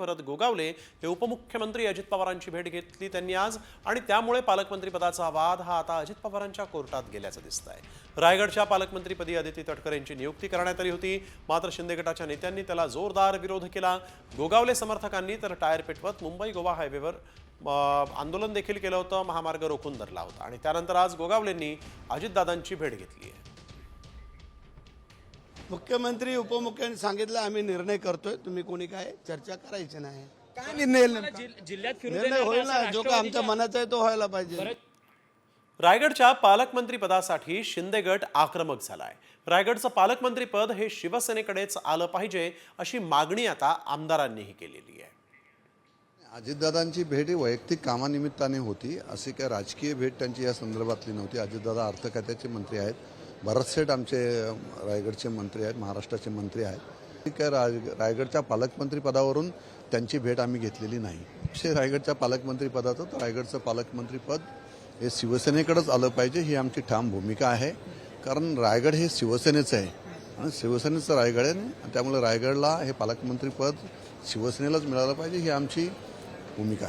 भरत गोगावले हे उपमुख्यमंत्री अजित पवारांची भेट घेतली त्यांनी आज, आणि त्यामुळे पालकमंत्रीपदाचा वाद हा आता अजित पवारांच्या कोर्टात गेल्याचं दिसतंय। रायगडच्या पालकमंत्रीपदी अदिती तटकरे यांची नियुक्ती करण्यात आली होती, मात्र शिंदे गटाच्या नेत्यांनी त्याला जोरदार विरोध केला। गोगावले समर्थकांनी तर टायर पेटवत मुंबई गोवा हायवेवर आंदोलन देखील केलं होतं, महामार्ग रोखून धरला होता, आणि त्यानंतर आज गोगावलेंनी अजितदादांची भेट घेतली आहे। मुख्यमंत्री उपमुख्यमंत्री सांगितलं आम्ही निर्णय करतोय, तुम्ही कोणी काय चर्चा करायची नाही। काय निर्णय निर्णय होईल ना, जो काय आमच्या मनाचा आहे तो व्हायला पाहिजे। रायगडच्या पालकमंत्री पदासाठी शिंदे गट आक्रमक झालाय। रायगडचं पालकमंत्री पद हे शिवसेनेकडेच आलं पाहिजे अशी मागणी आता आमदारांनीही केलेली आहे। अजितदादांची भेट ही वैयक्तिक कामानिमित्ताने होती, अशी काय राजकीय भेट त्यांची या संदर्भातली नव्हती। अजितदादा अर्थ खात्याचे मंत्री आहेत, भरतसेठ आमचे रायगडचे मंत्री आहेत, महाराष्ट्राचे मंत्री आहेत। काय रायगडच्या पालकमंत्री पदावरून त्यांची भेट आम्ही घेतलेली नाही। रायगडच्या पालकमंत्री पदाचं तर रायगडचं पालकमंत्री पद हे शिवसेनेकडेच आलं पाहिजे ही आमची ठाम भूमिका आहे, कारण रायगड हे शिवसेनेचं आहे आणि शिवसेनेचं रायगड आहे, त्यामुळे रायगडला हे पालकमंत्री पद शिवसेनेलाच मिळालं पाहिजे ही आमची भूमिका आहे।